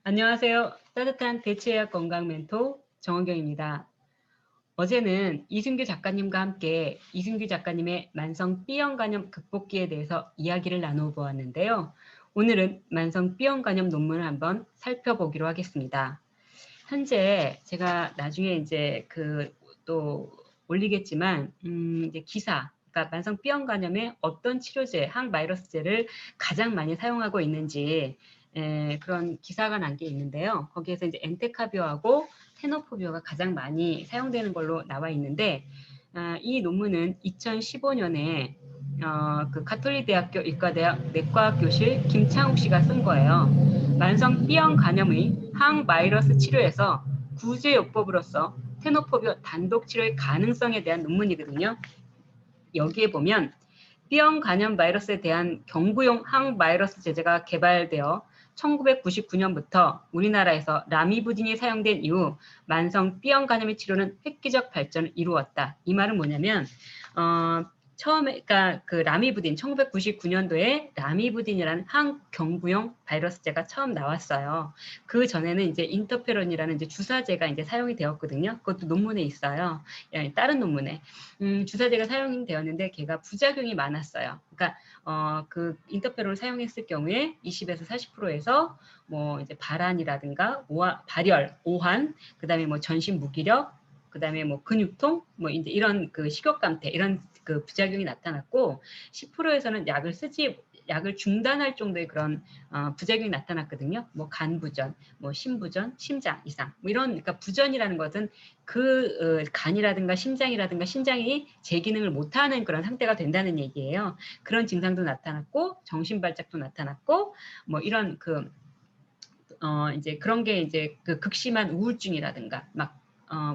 안녕하세요. 따뜻한 대체의학 건강 멘토 정원경입니다. 어제는 이승규 작가님과 함께 이승규 작가님의 만성 B형 간염 극복기에 대해서 이야기를 나누어 보았는데요. 오늘은 만성 B형 간염 논문을 한번 살펴보기로 하겠습니다. 현재 제가 나중에 이제 또 올리겠지만, 이제 기사, 그러니까 만성 B형 간염에 어떤 치료제, 항바이러스제를 가장 많이 사용하고 있는지, 그런 기사가 난 게 있는데요. 거기에서 이제 엔테카비오하고 테노포비오가 가장 많이 사용되는 걸로 나와 있는데, 이 논문은 2015년에 그 가톨릭 대학교 의과대학 내과학 교실 김창욱 씨가 쓴 거예요. 만성 B형 간염의 항바이러스 치료에서 구제요법으로서 테노포비오 단독 치료의 가능성에 대한 논문이거든요. 여기에 보면 B형 간염 바이러스에 대한 경구용 항바이러스 제제가 개발되어 1999년부터 우리나라에서 라미부딘이 사용된 이후 만성 B형 간염의 치료는 획기적 발전을 이루었다. 이 말은 뭐냐면 처음에 그러니까 그 라미부딘 1999년도에 라미부딘이라는 항경구용 바이러스제가 처음 나왔어요. 그 전에는 이제 인터페론이라는 이제 주사제가 이제 사용이 되었거든요. 그것도 논문에 있어요. 다른 논문에 주사제가 사용이 되었는데 걔가 부작용이 많았어요. 그러니까 그 인터페론을 사용했을 경우에 20에서 40%에서 뭐 이제 발한이라든가 발열, 오한, 그다음에 뭐 전신 무기력, 그다음에 뭐 근육통, 뭐 이제 이런 그 식욕감퇴 이런 그 부작용이 나타났고 10%에서는 약을 중단할 정도의 그런 부작용이 나타났거든요. 뭐 간부전, 뭐 심부전, 심장 이상, 뭐 이런 그러니까 부전이라는 것은 그 간이라든가 심장이라든가 신장이 제 기능을 못하는 그런 상태가 된다는 얘기예요. 그런 증상도 나타났고 정신 발작도 나타났고 뭐 이런 이제 그런 게 이제 그 극심한 우울증이라든가 막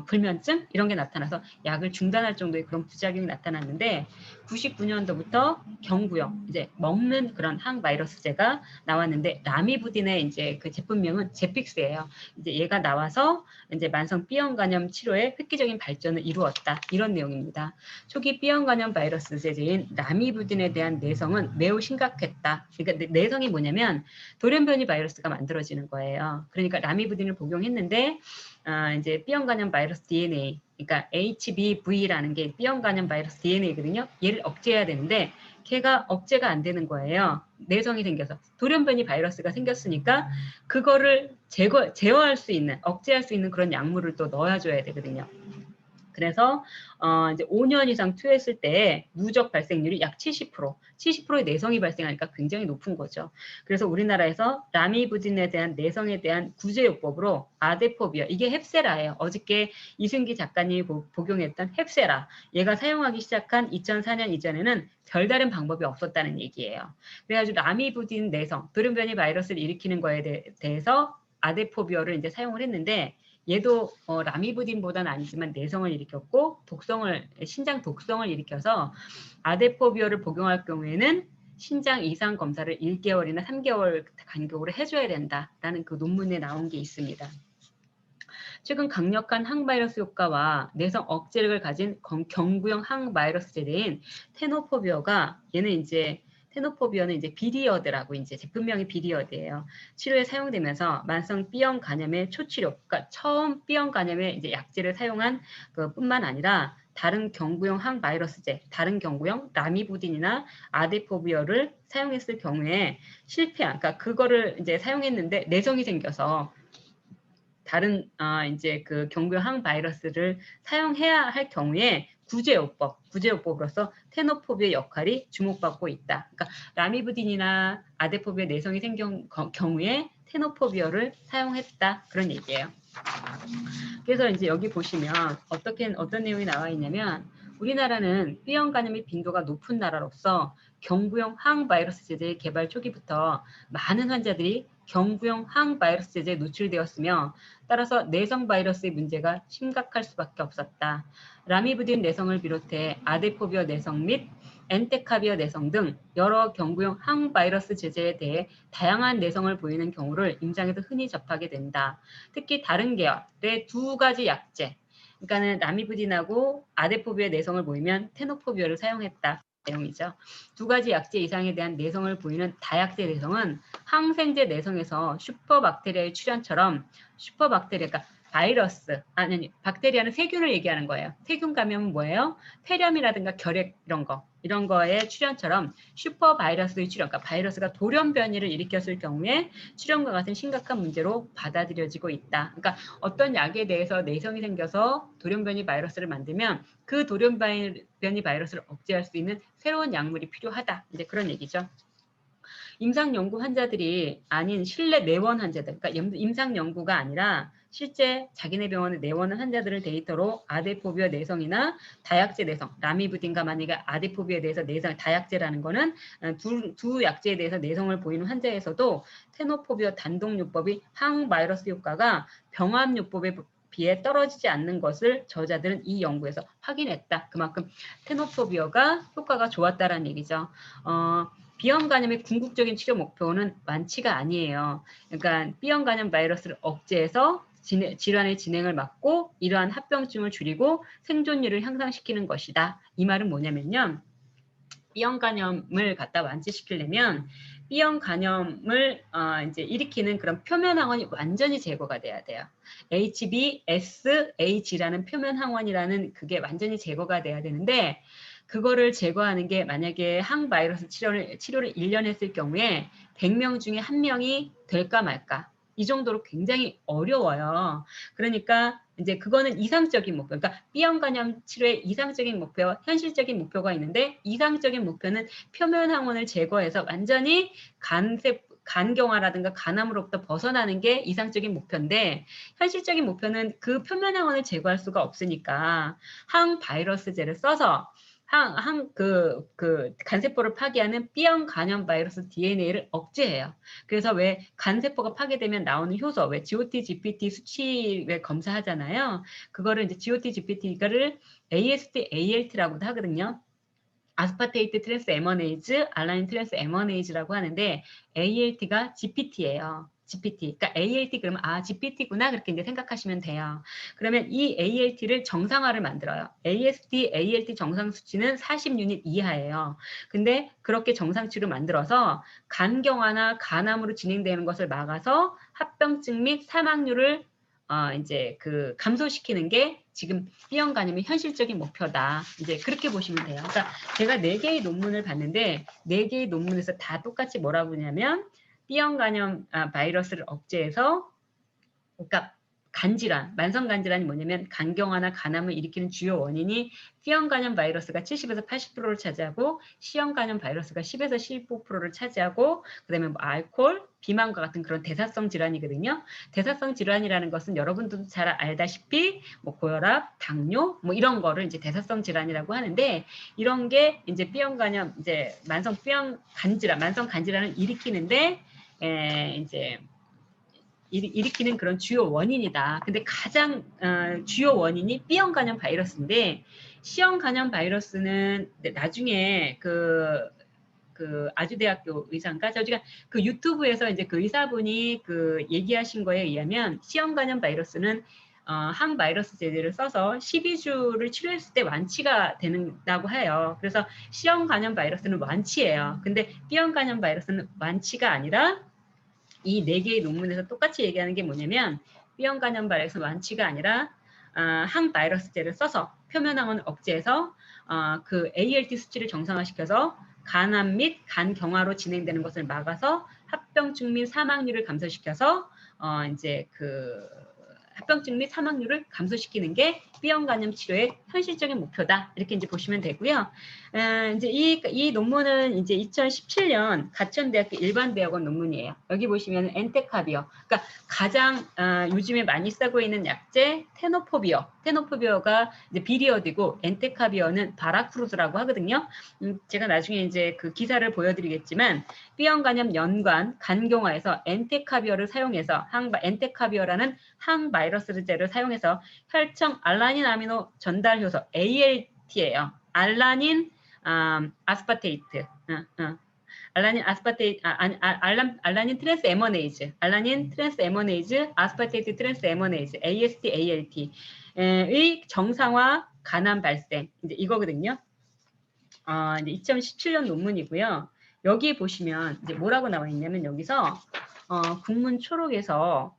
불면증 이런 게 나타나서 약을 중단할 정도의 그런 부작용이 나타났는데 99년도부터 경구용 이제 먹는 그런 항바이러스제가 나왔는데 라미부딘의 이제 그 제품명은 제픽스예요. 이제 얘가 나와서 이제 만성 B형 간염 치료에 획기적인 발전을 이루었다 이런 내용입니다. 초기 B형 간염 바이러스 제제인 라미부딘에 대한 내성은 매우 심각했다. 그러니까 내성이 뭐냐면 돌연변이 바이러스가 만들어지는 거예요. 그러니까 라미부딘을 복용했는데 이제 B형 간염 바이러스 DNA, 그러니까 HBV라는 게 B형 간염 바이러스 DNA거든요. 얘를 억제해야 되는데 걔가 억제가 안 되는 거예요. 내성이 생겨서 돌연변이 바이러스가 생겼으니까 그거를 제어할 수 있는, 억제할 수 있는 그런 약물을 또 넣어줘야 되거든요. 그래서 이제 5년 이상 투여했을 때 누적 발생률이 약 70%의 내성이 발생하니까 굉장히 높은 거죠. 그래서 우리나라에서 라미부딘에 대한 내성에 대한 구제요법으로 아데포비아, 이게 헵세라예요. 어저께 이승기 작가님이 복용했던 헵세라, 얘가 사용하기 시작한 2004년 이전에는 별다른 방법이 없었다는 얘기예요. 그래가지고 라미부딘 내성, 돌연변이 바이러스를 일으키는 거에 대해서 아데포비아를 이제 사용을 했는데 얘도 라미부딘보다는 아니지만 내성을 일으켰고 신장 독성을 일으켜서 아데포비어를 복용할 경우에는 신장 이상 검사를 1개월이나 3개월 간격으로 해줘야 된다라는 그 논문에 나온 게 있습니다. 최근 강력한 항바이러스 효과와 내성 억제력을 가진 경구용 항바이러스 제제인 테노포비어는 이제 비리어드라고 이제 제품명이 비리어드예요. 치료에 사용되면서 만성 B형 간염의 초치료, 그러니까 처음 B형 간염의 이제 약제를 사용한 그뿐만 아니라 다른 경구용 항바이러스제, 다른 경구용 라미부딘이나 아데포비어를 사용했을 경우에 실패한, 그러니까 그거를 이제 사용했는데 내성이 생겨서 다른 이제 그 경구용 항바이러스를 사용해야 할 경우에 구제요법으로서 테노포비의 역할이 주목받고 있다. 그러니까 라미부딘이나 아데포비의 내성이 생긴 경우에 테노포비어를 사용했다. 그런 얘기예요. 그래서 이제 여기 보시면 어떤 내용이 나와 있냐면 우리나라는 B형 간염의 빈도가 높은 나라로서 경구용 항바이러스 제제의 개발 초기부터 많은 환자들이 경구용 항바이러스 제제에 노출되었으며 따라서 내성 바이러스의 문제가 심각할 수밖에 없었다. 라미부딘 내성을 비롯해 아데포비어 내성 및 엔테카비어 내성 등 여러 경구용 항바이러스 제제에 대해 다양한 내성을 보이는 경우를 임상에서 흔히 접하게 된다. 특히 다른 계열의 두 가지 약제, 그러니까는 라미부딘하고 아데포비어 내성을 보이면 테노포비어를 사용했다. 내용이죠. 두 가지 약제 이상에 대한 내성을 보이는 다약제 내성은 항생제 내성에서 슈퍼박테리아의 출현처럼 슈퍼박테리아, 그러니까 바이러스, 아니, 박테리아는 세균을 얘기하는 거예요. 세균 감염은 뭐예요? 폐렴이라든가 결핵 이런 거의 출현처럼 슈퍼 바이러스의 출현, 그러니까 바이러스가 돌연 변이를 일으켰을 경우에 출현과 같은 심각한 문제로 받아들여지고 있다. 그러니까 어떤 약에 대해서 내성이 생겨서 돌연 변이 바이러스를 만들면 그 돌연 변이 바이러스를 억제할 수 있는 새로운 약물이 필요하다. 이제 그런 얘기죠. 임상 연구 환자들이 아닌 실내 내원 환자들, 그러니까 임상 연구가 아니라 실제 자기네 병원에 내원한 환자들을 데이터로 아데포비아 내성이나 다약제 내성, 라미부딘과 만약에 아데포비아에 대해서 내성, 다약제라는 거는 두 약제에 대해서 내성을 보이는 환자에서도 테노포비아 단독요법이 항바이러스 효과가 병합요법에 비해 떨어지지 않는 것을 저자들은 이 연구에서 확인했다. 그만큼 테노포비아가 효과가 좋았다라는 얘기죠. B형 간염의 궁극적인 치료 목표는 완치가 아니에요. 그러니까 B형 간염 바이러스를 억제해서 질환의 진행을 막고 이러한 합병증을 줄이고 생존율을 향상시키는 것이다. 이 말은 뭐냐면요. B형 간염을 갖다 완치시키려면 B형 간염을 이제 일으키는 그런 표면 항원이 완전히 제거가 돼야 돼요. HBsAg라는 표면 항원이라는 그게 완전히 제거가 돼야 되는데 그거를 제거하는 게 만약에 항바이러스 치료를 1년 했을 경우에 100명 중에 1명이 될까 말까. 이 정도로 굉장히 어려워요. 그러니까 이제 그거는 이상적인 목표. 그러니까 B형 간염 치료의 이상적인 목표와 현실적인 목표가 있는데 이상적인 목표는 표면 항원을 제거해서 완전히 간경화라든가 간암으로부터 벗어나는 게 이상적인 목표인데 현실적인 목표는 그 표면 항원을 제거할 수가 없으니까 항바이러스제를 써서 간세포를 파괴하는 B형 간염 바이러스 DNA를 억제해요. 그래서 왜 간세포가 파괴되면 나오는 효소, 왜 GOT, GPT 수치 왜 검사하잖아요. 그거를 이제 GOT, GPT를 AST, ALT라고도 하거든요. 아스파테이트 트랜스 에머네이즈, 알라닌 트랜스 에머네이즈라고 하는데 ALT가 GPT예요. GPT. 그러니까 ALT 그러면 GPT구나 그렇게 이제 생각하시면 돼요. 그러면 이 ALT를 정상화를 만들어요. AST, ALT 정상 수치는 40유닛 이하예요. 근데 그렇게 정상치로 만들어서 간경화나 간암으로 진행되는 것을 막아서 합병증 및 사망률을 이제 감소시키는 게 지금 B형 간염의 현실적인 목표다. 이제 그렇게 보시면 돼요. 그러니까 제가 4개의 논문을 봤는데 4개의 논문에서 다 똑같이 뭐라고 하냐면 B형 간염 바이러스를 억제해서 그러니까 간질환, 만성간질환이 뭐냐면 간경화나 간암을 일으키는 주요 원인이 B형 간염 바이러스가 70에서 80%를 차지하고 C형 간염 바이러스가 10에서 15%를 차지하고 그다음에 뭐 알코올, 비만과 같은 그런 대사성 질환이거든요. 대사성 질환이라는 것은 여러분들도 잘 알다시피 뭐 고혈압, 당뇨 뭐 이런 거를 이제 대사성 질환이라고 하는데 이런 게 이제 B형 간염 이제 만성 간질환을 일으키는데 이제 일으키는 그런 주요 원인이다. 근데 가장 주요 원인이 B형 간염 바이러스인데 C형 간염 바이러스는 나중에 아주대학교 의사인가 저지가 그 유튜브에서 이제 그 의사분이 얘기하신 거에 의하면 C형 간염 바이러스는 항바이러스 제제를 써서 12주를 치료했을 때 완치가 된다고 해요. 그래서 C형 간염 바이러스는 완치예요. 근데 B형 간염 바이러스는 완치가 아니라 이 4개의 논문에서 똑같이 얘기하는 게 뭐냐면 B형 간염 바이러스 완치가 아니라 항바이러스제를 써서 표면 항원을 억제해서 그 ALT 수치를 정상화시켜서 간암 및 간경화로 진행되는 것을 막아서 합병증 및 사망률을 감소시켜서 이제 합병증 및 사망률을 감소시키는 게 B형 간염 치료의 현실적인 목표다. 이렇게 이제 보시면 되고요. 이제 이 논문은 이제 2017년 가천대학교 일반대학원 논문이에요. 여기 보시면 엔테카비어. 그러니까 가장 요즘에 많이 쓰고 있는 약제 테노포비어가 이제 비리어드고 엔테카비어는 바라크루즈라고 하거든요. 제가 나중에 이제 그 기사를 보여드리겠지만 B형 간염 연관 간경화에서 엔테카비어를 사용해서 엔테카비어라는 항바이러스제를 사용해서 혈청 알라닌 아미노 전달 효소 ALT예요. 알라닌 아스파테이트. 알라닌 트랜스 에머네이즈, 아스파테이트 트랜스 에머네이즈, AST, ALT의 정상화 간암 발생. 이제 이거거든요. 이제 2017년 논문이고요. 여기 보시면 이제 뭐라고 나와 있냐면 여기서 국문 초록에서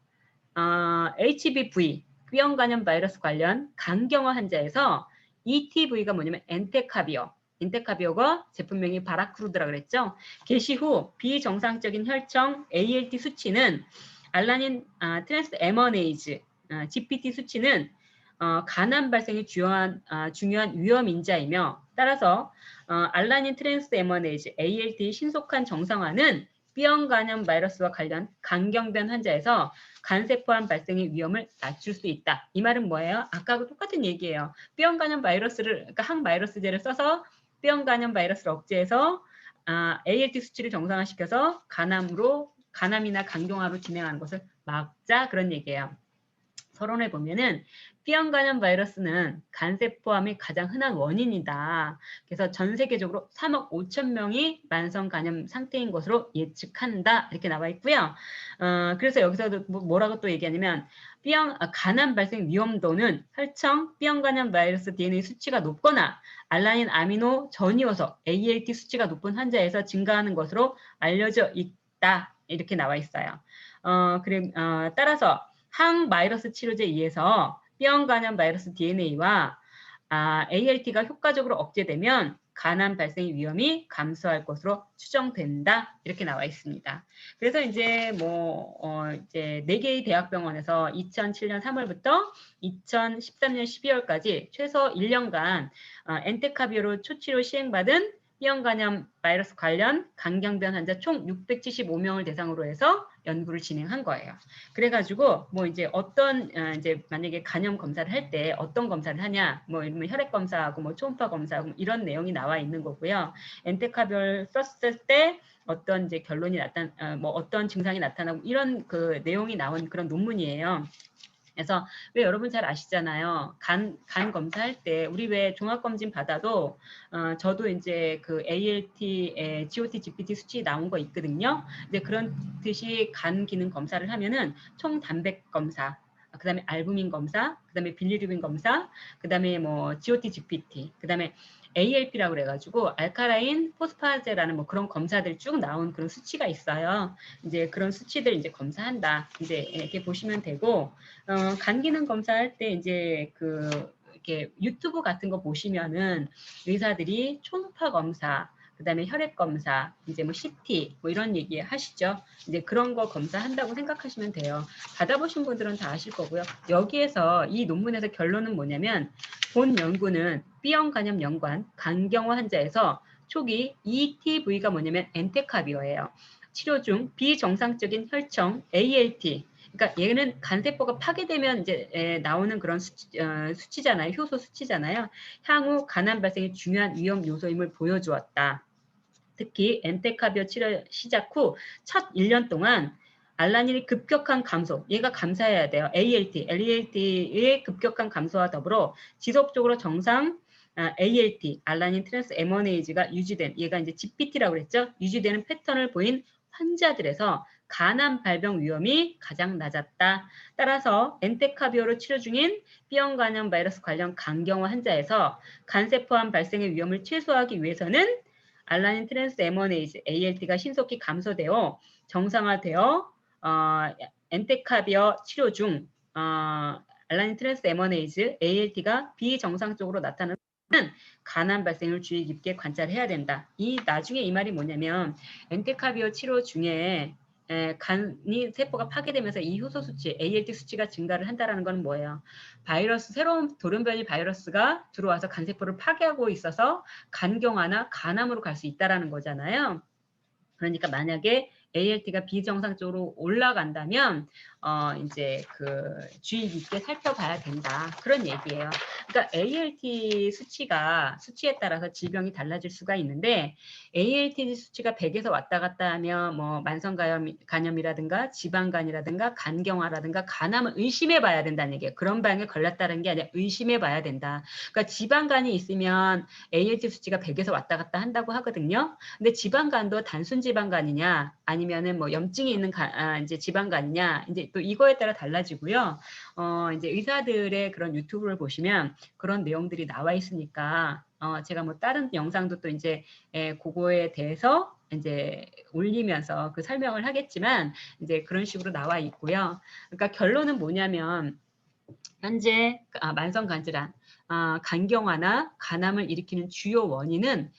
HBV B형 간염 바이러스 관련 강경화 환자에서 ETV가 뭐냐면 엔테카비어가 제품명이 바라크루드라 그랬죠. 개시 후 비정상적인 혈청 ALT 수치는 알라닌 트랜스 에머네이즈 GPT 수치는 간암 발생이 중요한 위험 인자이며 따라서 알라닌 트랜스 에머네이즈 ALT 신속한 정상화는 B형 간염 바이러스와 관련 강경변 환자에서 간세포암 발생의 위험을 낮출 수 있다. 이 말은 뭐예요? 아까하고 똑같은 얘기예요. B형 간염 바이러스를 그러니까 항바이러스제를 써서 B형 간염 바이러스를 억제해서 ALT 수치를 정상화시켜서 간암이나 강경화로 진행하는 것을 막자 그런 얘기예요. 서론에 보면은 B형 간염 바이러스는 간세포암이 가장 흔한 원인이다. 그래서 전 세계적으로 3억 5천 명이 만성 간염 상태인 것으로 예측한다. 이렇게 나와 있고요. 그래서 여기서도 뭐라고 또 얘기하냐면 간암 발생 위험도는 혈청 B형 간염 바이러스 DNA 수치가 높거나 알라닌 아미노 전이어서 ALT 수치가 높은 환자에서 증가하는 것으로 알려져 있다. 이렇게 나와 있어요. 따라서 항바이러스 치료제에 의해서 B형 간염 바이러스 DNA와 ALT가 효과적으로 억제되면 간암 발생 위험이 감소할 것으로 추정된다. 이렇게 나와 있습니다. 그래서 이제 이제 4개의 대학병원에서 2007년 3월부터 2013년 12월까지 최소 1년간 엔테카비오로 초치료 시행받은 B형 간염 바이러스 관련 강경변 환자 총 675명을 대상으로 해서 연구를 진행한 거예요. 그래가지고 이제 이제 만약에 간염 검사를 할 때 어떤 검사를 하냐, 이러면 혈액 검사하고 초음파 검사하고 이런 내용이 나와 있는 거고요. 엔테카비올 썼을 때 어떤 이제 결론이 어떤 증상이 나타나고 이런 그 내용이 나온 그런 논문이에요. 그래서 왜 여러분 잘 아시잖아요. 간 검사할 때 우리 왜 종합검진 받아도 저도 이제 그 ALT, GOT, GPT 수치 나온 거 있거든요. 이제 그런 듯이 간 기능 검사를 하면은 총 단백 검사, 그다음에 알부민 검사, 그다음에 빌리루빈 검사, 그다음에 GOT, GPT, 그다음에 ALP라고 그래가지고 알카라인 포스파제라는 그런 검사들 쭉 나온 그런 수치가 있어요. 이제 그런 수치들 이제 검사한다. 이제 이렇게 보시면 되고 간 기능 검사할 때 이제 이렇게 유튜브 같은 거 보시면은 의사들이 초음파 검사, 그다음에 혈액 검사, 이제 CT 이런 얘기 하시죠. 이제 그런 거 검사한다고 생각하시면 돼요. 받아보신 분들은 다 아실 거고요. 여기에서 이 논문에서 결론은 뭐냐면 본 연구는 B형 간염 연관 강경화 환자에서 초기 ETV가 뭐냐면 엔테카비어예요. 치료 중 비정상적인 혈청 ALT, 그러니까 얘는 간세포가 파괴되면 이제 나오는 그런 수치잖아요. 효소 수치잖아요. 향후 간암 발생의 중요한 위험 요소임을 보여주었다. 특히 엔테카비어 치료 시작 후 첫 1년 동안 알라닌의 급격한 감소, 얘가 감소해야 돼요. ALT의 급격한 감소와 더불어 지속적으로 정상 ALT, 알라닌 트랜스 에머네이즈가 유지된, 얘가 이제 GPT라고 그랬죠. 유지되는 패턴을 보인 환자들에서 간암 발병 위험이 가장 낮았다. 따라서 엔테카비오로 치료 중인 B형 간염 바이러스 관련 강경화 환자에서 간세포암 발생의 위험을 최소화하기 위해서는 알라닌 트랜스 에머네이즈 ALT가 신속히 감소되어 정상화되어 엔테카비어 치료 중 알라닌 트랜스 에머네이즈 ALT가 비정상적으로 나타나는 간암 발생을 주의 깊게 관찰해야 된다. 나중에 이 말이 뭐냐면 엔테카비어 치료 중에 간이 세포가 파괴되면서 이 효소 수치, ALT 수치가 증가를 한다는 건 뭐예요? 새로운 돌연변이 바이러스가 들어와서 간세포를 파괴하고 있어서 간경화나 간암으로 갈 수 있다는 거잖아요. 그러니까 만약에 ALT가 비정상적으로 올라간다면 이제 주의 깊게 살펴봐야 된다. 그런 얘기예요. 그러니까 ALT 수치에 따라서 질병이 달라질 수가 있는데 ALT 수치가 100에서 왔다 갔다 하면 만성 간염이라든가 지방간이라든가 간경화라든가 간암을 의심해 봐야 된다는 얘기예요. 그런 병에 걸렸다는 게 아니라 의심해 봐야 된다. 그러니까 지방간이 있으면 ALT 수치가 100에서 왔다 갔다 한다고 하거든요. 근데 지방간도 단순 지방간이냐 아니면은 염증이 있는 이제 지방간이냐 이제 또 이거에 따라 달라지고요. 이제 의사들의 그런 유튜브를 보시면 그런 내용들이 나와 있으니까 제가 뭐 다른 영상도 또 이제 그거에 대해서 이제 올리면서 그 설명을 하겠지만 이제 그런 식으로 나와 있고요. 그러니까 결론은 뭐냐면 현재 만성간질환, 간경화나 간암을 일으키는 주요 원인은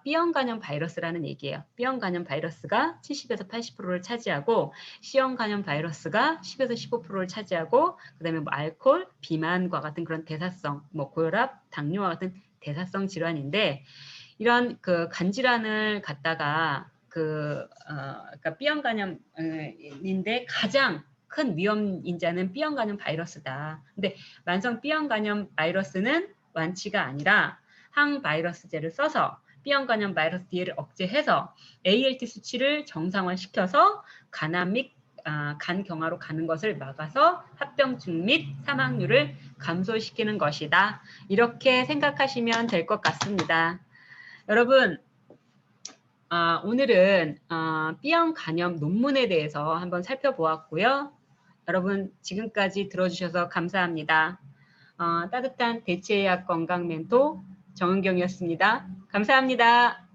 B형 간염 바이러스라는 얘기예요. B형 간염 바이러스가 70에서 80%를 차지하고 C형 간염 바이러스가 10에서 15%를 차지하고 그다음에 뭐 알코올, 비만과 같은 그런 대사성, 뭐 고혈압, 당뇨와 같은 대사성 질환인데 이런 그 간질환을 갖다가 그러니까 B형 간염인데 가장 큰 위험 인자는 B형 간염 바이러스다. 근데 만성 B형 간염 바이러스는 완치가 아니라 항바이러스제를 써서 B형 간염 바이러스 D를 억제해서 ALT 수치를 정상화시켜서 간암 및 간경화로 가는 것을 막아서 합병증 및 사망률을 감소시키는 것이다. 이렇게 생각하시면 될 것 같습니다. 여러분, 오늘은 B형 간염 논문에 대해서 한번 살펴보았고요. 여러분 지금까지 들어주셔서 감사합니다. 따뜻한 대체의학 건강 멘토 정은경이었습니다. 감사합니다.